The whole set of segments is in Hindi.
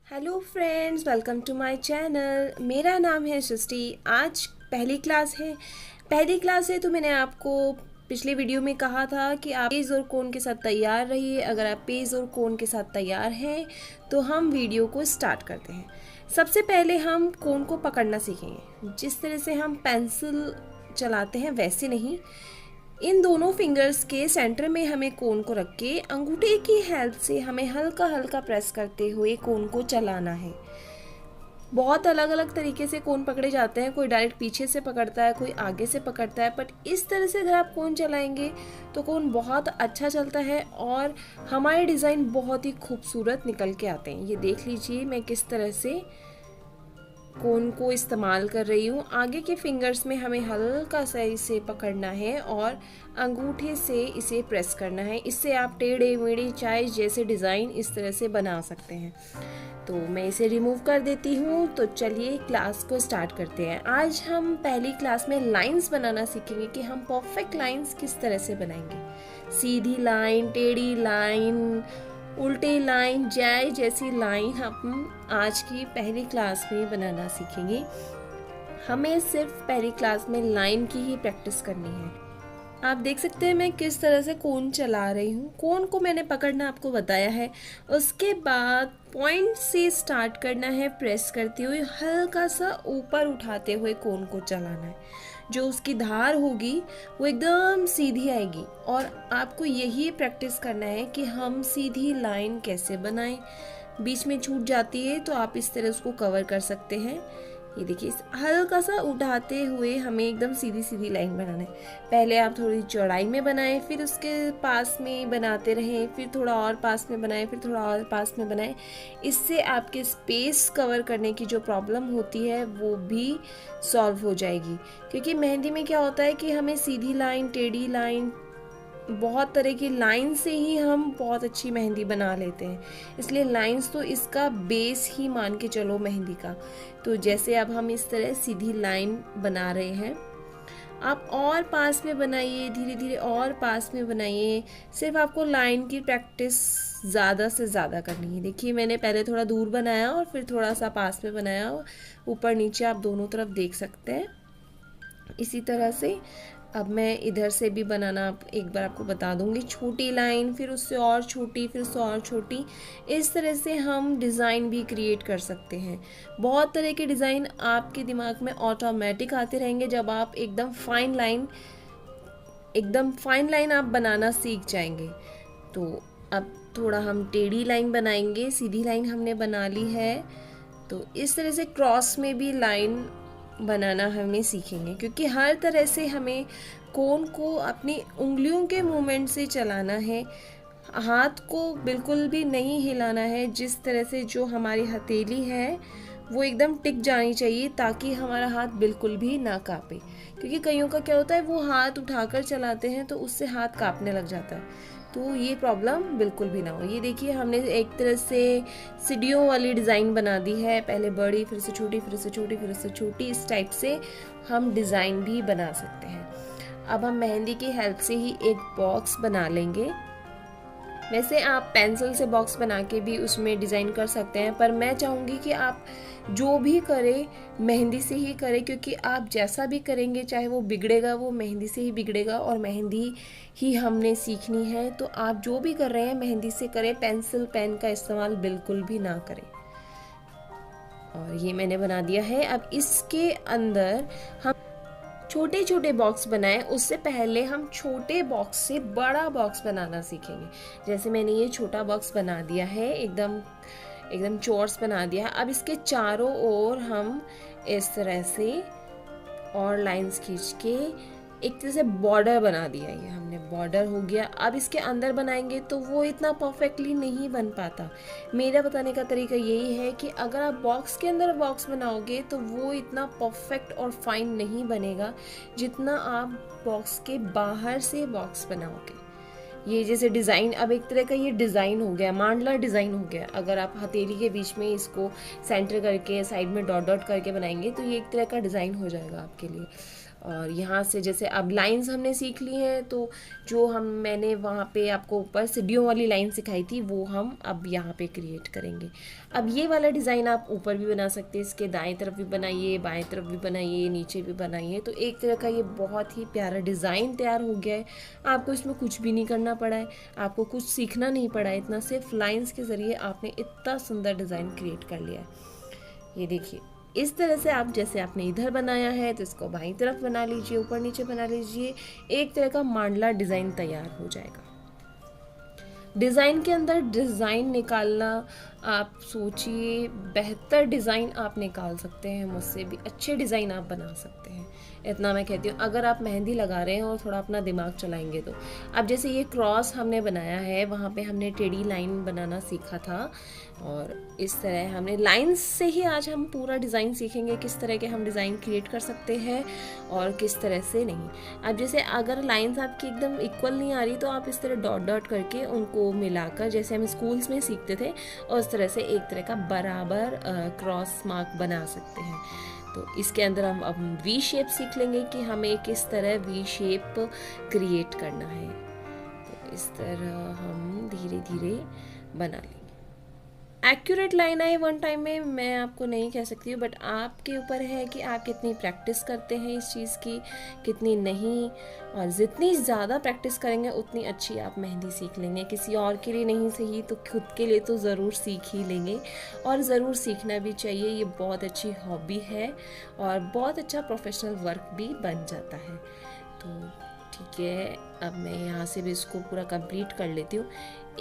Hello friends, welcome to my channel. मेरा नाम है सृष्टि। आज पहली क्लास है तो मैंने आपको पिछले वीडियो में कहा था कि आप पेज और कोन के साथ तैयार रहिए। अगर आप पेज और कोन के साथ तैयार हैं तो हम वीडियो को स्टार्ट करते हैं। सबसे पहले हम कोन को पकड़ना सीखेंगे। जिस तरह से हम पेंसिल चलाते हैं वैसे नहीं, इन दोनों फिंगर्स के सेंटर में हमें कोन को रख के अंगूठे की हेल्प से हमें हल्का हल्का प्रेस करते हुए कोन को चलाना है। बहुत अलग अलग तरीके से कोन पकड़े जाते हैं। कोई डायरेक्ट पीछे से पकड़ता है, कोई आगे से पकड़ता है, बट इस तरह से अगर आप कोन चलाएंगे तो कोन बहुत अच्छा चलता है और हमारे डिज़ाइन बहुत ही खूबसूरत निकल के आते हैं। ये देख लीजिए मैं किस तरह से कोन को इस्तेमाल कर रही हूँ। आगे के फिंगर्स में हमें हल्का सा इसे पकड़ना है और अंगूठे से इसे प्रेस करना है। इससे आप टेढ़े मेढ़े चाहे जैसे डिज़ाइन इस तरह से बना सकते हैं। तो मैं इसे रिमूव कर देती हूँ। तो चलिए क्लास को स्टार्ट करते हैं। आज हम पहली क्लास में लाइंस बनाना सीखेंगे कि हम परफेक्ट लाइंस किस तरह से बनाएंगे। सीधी लाइन, टेढ़ी लाइन, उल्टी लाइन, जैसी लाइन हम आज की पहली क्लास में बनाना सीखेंगे। हमें सिर्फ पहली क्लास में लाइन की ही प्रैक्टिस करनी है। आप देख सकते हैं मैं किस तरह से कोन चला रही हूँ। कोन को मैंने पकड़ना आपको बताया है। उसके बाद पॉइंट से स्टार्ट करना है, प्रेस करते हुए हल्का सा ऊपर उठाते हुए कोन को चलाना है। जो उसकी धार होगी वो एकदम सीधी आएगी और आपको यही प्रैक्टिस करना है कि हम सीधी लाइन कैसे बनाएं। बीच में छूट जाती है तो आप इस तरह उसको कवर कर सकते हैं। ये देखिए, हल्का सा उठाते हुए हमें एकदम सीधी सीधी लाइन बनाना है। पहले आप थोड़ी चौड़ाई में बनाएं, फिर उसके पास में बनाते रहें, फिर थोड़ा और पास में बनाएं, फिर थोड़ा और पास में बनाएं। इससे आपके स्पेस कवर करने की जो प्रॉब्लम होती है वो भी सॉल्व हो जाएगी। क्योंकि मेहंदी में क्या होता है कि हमें सीधी लाइन, टेढ़ी लाइन, बहुत तरह की लाइन से ही हम बहुत अच्छी मेहंदी बना लेते हैं। इसलिए लाइंस तो इसका बेस ही मान के चलो मेहंदी का। तो जैसे अब हम इस तरह सीधी लाइन बना रहे हैं, आप और पास में बनाइए, धीरे धीरे और पास में बनाइए। सिर्फ आपको लाइन की प्रैक्टिस ज़्यादा से ज़्यादा करनी है। देखिए मैंने पहले थोड़ा दूर बनाया और फिर थोड़ा सा पास में बनाया। ऊपर नीचे आप दोनों तरफ देख सकते हैं। इसी तरह से अब मैं इधर से भी बनाना एक बार आपको बता दूंगी। छोटी लाइन, फिर उससे और छोटी, फिर उससे और छोटी। इस तरह से हम डिज़ाइन भी क्रिएट कर सकते हैं। बहुत तरह के डिज़ाइन आपके दिमाग में ऑटोमेटिक आते रहेंगे जब आप एकदम फाइन लाइन आप बनाना सीख जाएंगे। तो अब थोड़ा हम टेढ़ी लाइन बनाएंगे। सीधी लाइन हमने बना ली है, तो इस तरह से क्रॉस में भी लाइन बनाना हमें सीखेंगे। क्योंकि हर तरह से हमें कोन को अपनी उंगलियों के मूवमेंट से चलाना है। हाथ को बिल्कुल भी नहीं हिलाना है। जिस तरह से जो हमारी हथेली है वो एकदम टिक जानी चाहिए ताकि हमारा हाथ बिल्कुल भी ना कांपे। क्योंकि कईयों का क्या होता है, वो हाथ उठाकर चलाते हैं तो उससे हाथ कांपने लग जाता है। तो ये प्रॉब्लम बिल्कुल भी ना हो। ये देखिए हमने एक तरह से सीढ़ियों वाली डिज़ाइन बना दी है। पहले बड़ी, फिर से छोटी, फिर से छोटी, फिर से छोटी। इस टाइप से हम डिज़ाइन भी बना सकते हैं। अब हम मेहंदी की हेल्प से ही एक बॉक्स बना लेंगे। वैसे आप पेंसिल से बॉक्स बना के भी उसमें डिज़ाइन कर सकते हैं, पर मैं चाहूँगी कि आप जो भी करें मेहंदी से ही करें। क्योंकि आप जैसा भी करेंगे चाहे वो बिगड़ेगा, वो मेहंदी से ही बिगड़ेगा और मेहंदी ही हमने सीखनी है। तो आप जो भी कर रहे हैं मेहंदी से करें, पेंसिल पेन का इस्तेमाल बिल्कुल भी ना करें। और ये मैंने बना दिया है। अब इसके अंदर हम छोटे छोटे बॉक्स बनाएं। उससे पहले हम छोटे बॉक्स से बड़ा बॉक्स बनाना सीखेंगे। जैसे मैंने ये छोटा बॉक्स बना दिया है, एकदम एकदम चोर्स बना दिया है। अब इसके चारों ओर हम इस तरह से और लाइंस खींच के एक तरह से बॉर्डर बना दिया। ये हमने बॉर्डर हो गया। अब इसके अंदर बनाएंगे तो वो इतना परफेक्टली नहीं बन पाता। मेरा बताने का तरीका यही है कि अगर आप बॉक्स के अंदर बॉक्स बनाओगे तो वो इतना परफेक्ट और फाइन नहीं बनेगा जितना आप बॉक्स के बाहर से बॉक्स बनाओगे। ये जैसे डिज़ाइन, अब एक तरह का ये डिज़ाइन हो गया, मांडला डिज़ाइन हो गया। अगर आप हथेली के बीच में इसको सेंटर करके साइड में डॉट डॉट करके बनाएंगे तो ये एक तरह का डिज़ाइन हो जाएगा आपके लिए। और यहाँ से जैसे अब लाइंस हमने सीख ली हैं, तो जो मैंने वहाँ पे आपको ऊपर सीढ़ियों वाली लाइन सिखाई थी वो हम अब यहाँ पे क्रिएट करेंगे। अब ये वाला डिज़ाइन आप ऊपर भी बना सकते हैं, इसके दाएं तरफ भी बनाइए, बाएं तरफ भी बनाइए, नीचे भी बनाइए। तो एक तरह का ये बहुत ही प्यारा डिज़ाइन तैयार हो गया है। आपको इसमें कुछ भी नहीं करना पड़ा है, आपको कुछ सीखना नहीं पड़ा है, इतना सिर्फ लाइंस के ज़रिए आपने इतना सुंदर डिज़ाइन क्रिएट कर लिया है। ये देखिए, इस तरह से आप जैसे आपने इधर बनाया है तो इसको बाईं तरफ बना लीजिए, ऊपर नीचे बना लीजिए, एक तरह का मांडला डिज़ाइन तैयार हो जाएगा। डिज़ाइन के अंदर डिज़ाइन निकालना, आप सोचिए बेहतर डिज़ाइन आप निकाल सकते हैं, मुझसे भी अच्छे डिज़ाइन आप बना सकते हैं, इतना मैं कहती हूँ। अगर आप मेहंदी लगा रहे हैं और थोड़ा अपना दिमाग चलाएंगे तो। अब जैसे ये क्रॉस हमने बनाया है, वहाँ पे हमने टेढ़ी लाइन बनाना सीखा था, और इस तरह हमने लाइंस से ही आज हम पूरा डिज़ाइन सीखेंगे, किस तरह के हम डिज़ाइन क्रिएट कर सकते हैं और किस तरह से नहीं। अब जैसे अगर लाइंस आपकी एकदम इक्वल नहीं आ रही तो आप इस तरह डॉट डॉट करके उनको मिलाकर, जैसे हम स्कूल्स में सीखते थे, और इस तरह से एक तरह का बराबर क्रॉस मार्क बना सकते हैं। तो इसके अंदर हम अब वी शेप सीख लेंगे कि हमें किस तरह वी शेप क्रिएट करना है। तो इस तरह हम धीरे धीरे बना लेंगे। एक्यूरेट लाइन आए वन टाइम में मैं आपको नहीं कह सकती हूँ, बट आपके ऊपर है कि आप कितनी प्रैक्टिस करते हैं इस चीज़ की, कितनी नहीं। और जितनी ज़्यादा प्रैक्टिस करेंगे उतनी अच्छी आप मेहंदी सीख लेंगे। किसी और के लिए नहीं सही तो खुद के लिए तो ज़रूर सीख ही लेंगे, और ज़रूर सीखना भी चाहिए। ये बहुत अच्छी हॉबी है और बहुत अच्छा प्रोफेशनल वर्क भी बन जाता है। तो ठीक है, अब मैं यहाँ से भी इसको पूरा कंप्लीट कर लेती हूँ।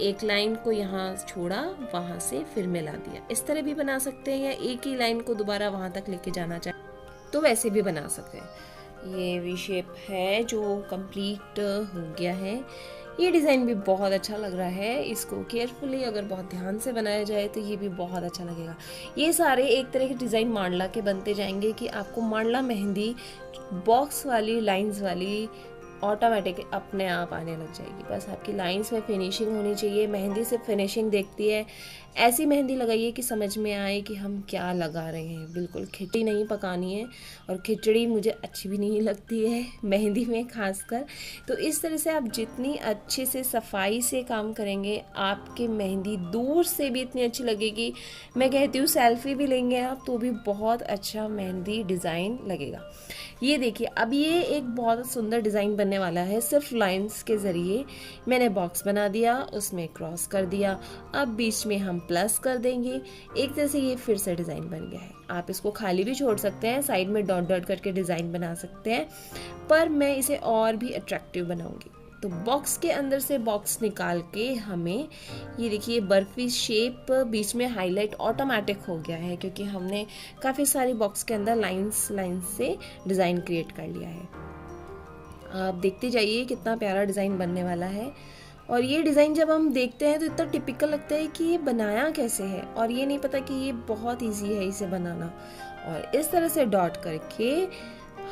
एक लाइन को यहाँ छोड़ा, वहाँ से फिर मिला दिया। इस तरह भी बना सकते हैं, या एक ही लाइन को दोबारा वहाँ तक लेके जाना चाहे तो वैसे भी बना सकते हैं। ये वी शेप है जो कंप्लीट हो गया है। ये डिज़ाइन भी बहुत अच्छा लग रहा है। इसको केयरफुली अगर बहुत ध्यान से बनाया जाए तो ये भी बहुत अच्छा लगेगा। ये सारे एक तरह के डिज़ाइन मांडला के बनते जाएंगे कि आपको मांडला मेहंदी बॉक्स वाली, लाइंस वाली ऑटोमेटिक अपने आप आने लग जाएगी। बस आपकी लाइंस में फिनिशिंग होनी चाहिए। मेहंदी से फिनिशिंग देखती है। ऐसी मेहंदी लगाइए कि समझ में आए कि हम क्या लगा रहे हैं। बिल्कुल खिचड़ी नहीं पकानी है, और खिचड़ी मुझे अच्छी भी नहीं लगती है मेहंदी में खासकर। तो इस तरह से आप जितनी अच्छे से सफाई से काम करेंगे, आपकी मेहंदी दूर से भी इतनी अच्छी लगेगी। मैं कहती हूँ सेल्फी भी लेंगे आप तो भी बहुत अच्छा मेहंदी डिज़ाइन लगेगा। ये देखिए, अब ये एक बहुत सुंदर डिज़ाइन बनने वाला है। सिर्फ लाइंस के ज़रिए मैंने बॉक्स बना दिया, उसमें क्रॉस कर दिया, अब बीच में हम प्लस कर देंगे। एक तरह से ये फिर से डिज़ाइन बन गया है। आप इसको खाली भी छोड़ सकते हैं, साइड में डॉट डॉट करके डिज़ाइन बना सकते हैं, पर मैं इसे और भी अट्रैक्टिव बनाऊंगी। तो बॉक्स के अंदर से बॉक्स निकाल के हमें ये देखिए बर्फी शेप बीच में हाईलाइट ऑटोमेटिक हो गया है, क्योंकि हमने काफ़ी सारी बॉक्स के अंदर लाइंस से डिज़ाइन क्रिएट कर लिया है। आप देखते जाइए कितना प्यारा डिज़ाइन बनने वाला है। और ये डिज़ाइन जब हम देखते हैं तो इतना टिपिकल लगता है कि ये बनाया कैसे है, और ये नहीं पता कि ये बहुत इजी है इसे बनाना। और इस तरह से डॉट करके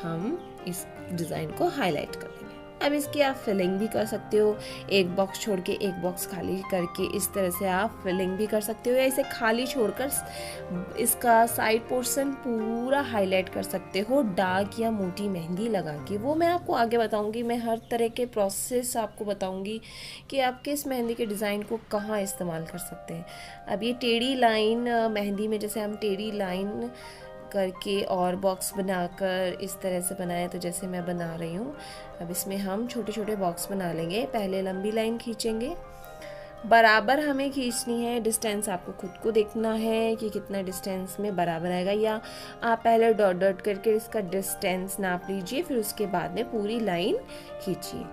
हम इस डिज़ाइन को हाईलाइट कर लेंगे। अब इसकी आप फिलिंग भी कर सकते हो, एक बॉक्स छोड़ के एक बॉक्स खाली करके इस तरह से आप फिलिंग भी कर सकते हो, या इसे खाली छोड़कर इसका साइड पोर्शन पूरा हाईलाइट कर सकते हो डार्क या मोटी मेहंदी लगा के। वो मैं आपको आगे बताऊंगी। मैं हर तरह के प्रोसेस आपको बताऊंगी कि आप किस मेहंदी के डिज़ाइन को कहाँ इस्तेमाल कर सकते हैं। अब ये टेढ़ी लाइन मेहंदी में जैसे हम टेढ़ी लाइन करके और बॉक्स बनाकर इस तरह से बनाए, तो जैसे मैं बना रही हूँ। अब इसमें हम छोटे छोटे बॉक्स बना लेंगे। पहले लंबी लाइन खींचेंगे, बराबर हमें खींचनी है। डिस्टेंस आपको खुद को देखना है कि कितना डिस्टेंस में बराबर आएगा, या आप पहले डॉट डॉट करके इसका डिस्टेंस नाप लीजिए, फिर उसके बाद में पूरी लाइन खींचिए।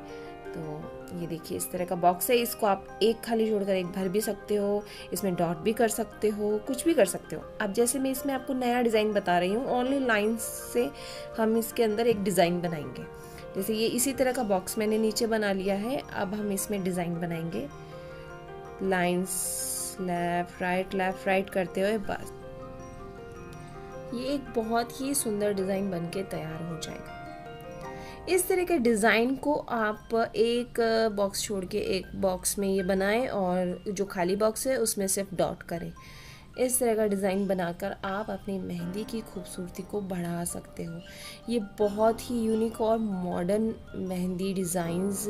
तो ये देखिए इस तरह का बॉक्स है। इसको आप एक खाली छोड़कर एक भर भी सकते हो, इसमें डॉट भी कर सकते हो, कुछ भी कर सकते हो। अब जैसे मैं इसमें आपको नया डिज़ाइन बता रही हूँ, ओनली लाइंस से हम इसके अंदर एक डिज़ाइन बनाएंगे। जैसे ये इसी तरह का बॉक्स मैंने नीचे बना लिया है। अब हम इसमें डिज़ाइन बनाएंगे, लाइंस लेफ्ट राइट करते हुए। बस ये एक बहुत ही सुंदर डिज़ाइन बन के तैयार हो जाएगा। इस तरह के डिज़ाइन को आप एक बॉक्स छोड़ के एक बॉक्स में ये बनाएं, और जो खाली बॉक्स है उसमें सिर्फ डॉट करें। इस तरह का डिज़ाइन बनाकर आप अपनी मेहंदी की खूबसूरती को बढ़ा सकते हो। ये बहुत ही यूनिक और मॉडर्न मेहंदी डिज़ाइंस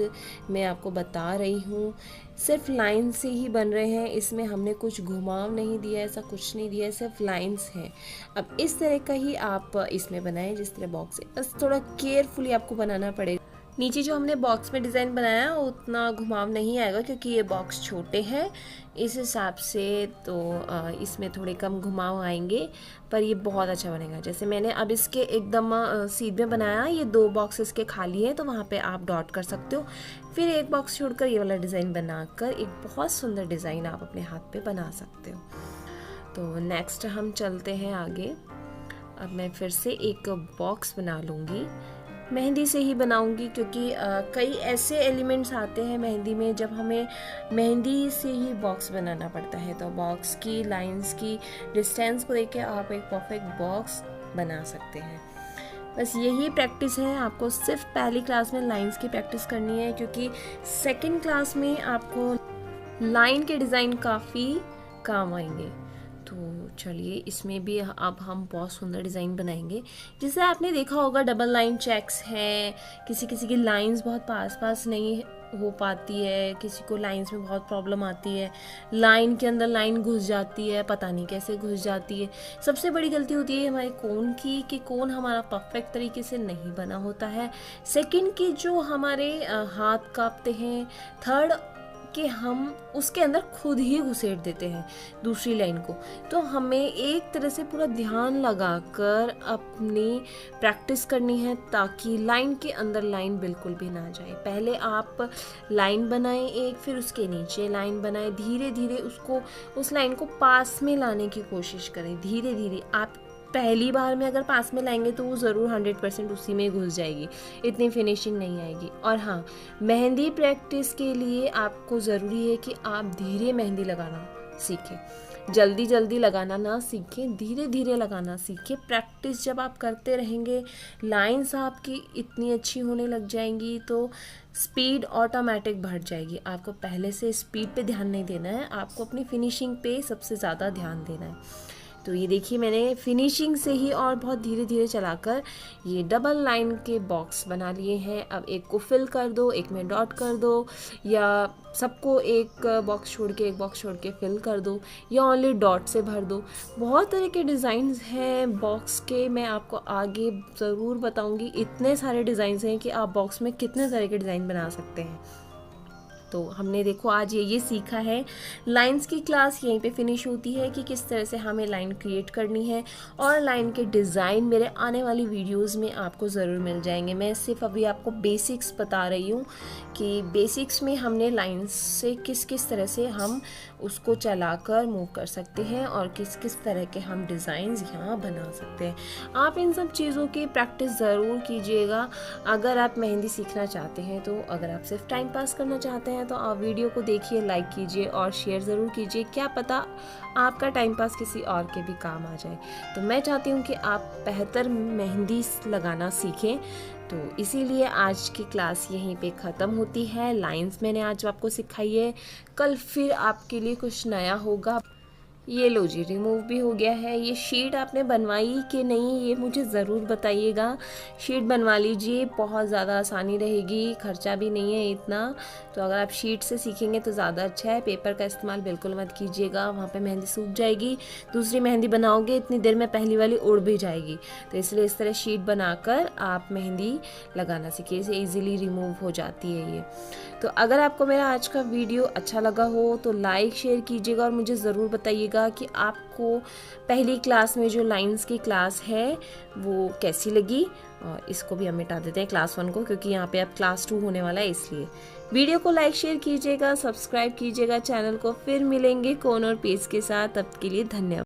मैं आपको बता रही हूँ। सिर्फ लाइन से ही बन रहे हैं, इसमें हमने कुछ घुमाव नहीं दिया, ऐसा कुछ नहीं दिया, सिर्फ लाइंस हैं। अब इस तरह का ही आप इसमें बनाएं जिस तरह बॉक्स है, बस थोड़ा केयरफुली आपको बनाना पड़ेगा। नीचे जो हमने बॉक्स में डिज़ाइन बनाया उतना घुमाव नहीं आएगा क्योंकि ये बॉक्स छोटे हैं, इस हिसाब से तो इसमें थोड़े कम घुमाव आएंगे, पर ये बहुत अच्छा बनेगा। जैसे मैंने अब इसके एकदम सीध में बनाया, ये 2 बॉक्स इसके खाली हैं तो वहाँ पे आप डॉट कर सकते हो। फिर एक बॉक्स छोड़कर ये वाला डिज़ाइन बनाकर एक बहुत सुंदर डिज़ाइन आप अपने हाथ पे बना सकते हो। तो नेक्स्ट हम चलते हैं आगे। अब मैं फिर से एक बॉक्स बना लूँगी, मेहंदी से ही बनाऊंगी क्योंकि कई ऐसे एलिमेंट्स आते हैं मेहंदी में जब हमें मेहंदी से ही बॉक्स बनाना पड़ता है। तो बॉक्स की लाइंस की डिस्टेंस को देख के आप एक परफेक्ट बॉक्स बना सकते हैं। बस यही प्रैक्टिस है, आपको सिर्फ पहली क्लास में लाइंस की प्रैक्टिस करनी है क्योंकि सेकंड क्लास में आपको लाइन के डिज़ाइन काफ़ी काम आएंगे। तो चलिए इसमें भी अब हम बहुत सुंदर डिज़ाइन बनाएंगे। जैसे आपने देखा होगा डबल लाइन चेक्स हैं, किसी किसी की लाइंस बहुत पास नहीं हो पाती है, किसी को लाइंस में बहुत प्रॉब्लम आती है, लाइन के अंदर लाइन घुस जाती है, पता नहीं कैसे घुस जाती है। सबसे बड़ी गलती होती है हमारे कोन की कि कोन हमारा परफेक्ट तरीके से नहीं बना होता है। सेकंड की जो हमारे हाथ कांपते हैं। थर्ड कि हम उसके अंदर खुद ही घुसेड़ देते हैं दूसरी लाइन को। तो हमें एक तरह से पूरा ध्यान लगाकर अपनी प्रैक्टिस करनी है ताकि लाइन के अंदर लाइन बिल्कुल भी ना जाए। पहले आप लाइन बनाएं एक, फिर उसके नीचे लाइन बनाएं, धीरे धीरे उसको उस लाइन को पास में लाने की कोशिश करें। धीरे धीरे आप पहली बार में अगर पास में लाएंगे तो वो ज़रूर 100% उसी में घुस जाएगी, इतनी फिनिशिंग नहीं आएगी। और हाँ, मेहंदी प्रैक्टिस के लिए आपको ज़रूरी है कि आप धीरे मेहंदी लगाना सीखें, जल्दी जल्दी लगाना ना सीखें, धीरे धीरे लगाना सीखें। प्रैक्टिस जब आप करते रहेंगे, लाइंस आपकी इतनी अच्छी होने लग जाएंगी तो स्पीड ऑटोमेटिक बढ़ जाएगी। आपको पहले से स्पीड पे ध्यान नहीं देना है, आपको अपनी फिनिशिंग पे सबसे ज़्यादा ध्यान देना है। तो ये देखिए मैंने फिनिशिंग से ही और बहुत धीरे धीरे चलाकर ये डबल लाइन के बॉक्स बना लिए हैं। अब एक को फिल कर दो, एक में डॉट कर दो, या सबको एक बॉक्स छोड़ के एक बॉक्स छोड़ के फिल कर दो, या ओनली डॉट से भर दो। बहुत तरह के डिज़ाइंस हैं बॉक्स के, मैं आपको आगे ज़रूर बताऊंगी। इतने सारे डिज़ाइंस हैं कि आप बॉक्स में कितने तरह के डिज़ाइन बना सकते हैं। तो हमने देखो आज ये सीखा है। लाइंस की क्लास यहीं पे फिनिश होती है कि किस तरह से हमें लाइन क्रिएट करनी है, और लाइन के डिज़ाइन मेरे आने वाली वीडियोस में आपको ज़रूर मिल जाएंगे। मैं सिर्फ अभी आपको बेसिक्स बता रही हूँ कि बेसिक्स में हमने लाइंस से किस किस तरह से हम उसको चलाकर मूव कर सकते हैं और किस किस तरह के हम डिज़ाइंस यहाँ बना सकते हैं। आप इन सब चीज़ों की प्रैक्टिस ज़रूर कीजिएगा अगर आप मेहंदी सीखना चाहते हैं। तो अगर आप सिर्फ टाइम पास करना चाहते हैं तो आप वीडियो को देखिए, लाइक कीजिए और शेयर ज़रूर कीजिए। क्या पता आपका टाइम पास किसी और के भी काम आ जाए। तो मैं चाहती हूँ कि आप बेहतर मेहंदी लगाना सीखें। तो इसीलिए आज की क्लास यहीं पे ख़त्म होती है। लाइंस मैंने आज आपको सिखाई है, कल फिर आपके लिए कुछ नया होगा। ये लो जी, रिमूव भी हो गया है। ये शीट आपने बनवाई कि नहीं ये मुझे ज़रूर बताइएगा। शीट बनवा लीजिए, बहुत ज़्यादा आसानी रहेगी, खर्चा भी नहीं है इतना। तो अगर आप शीट से सीखेंगे तो ज़्यादा अच्छा है। पेपर का इस्तेमाल बिल्कुल मत कीजिएगा, वहाँ पे मेहंदी सूख जाएगी। दूसरी मेहंदी बनाओगे इतनी देर में पहली वाली उड़ भी जाएगी। तो इसलिए इस तरह शीट बनाकर आप मेहंदी लगाना सीखिए, इसे ईज़िली रिमूव हो जाती है ये। तो अगर आपको मेरा आज का वीडियो अच्छा लगा हो तो लाइक शेयर कीजिएगा और मुझे ज़रूर बताइएगा कि आपको पहली क्लास में जो लाइंस की क्लास है वो कैसी लगी। और इसको भी हम मिटा देते हैं क्लास 1 को, क्योंकि यहाँ पे अब क्लास 2 होने वाला है। इसलिए वीडियो को लाइक शेयर कीजिएगा, सब्सक्राइब कीजिएगा चैनल को। फिर मिलेंगे कोन और पेज के साथ, तब के लिए धन्यवाद।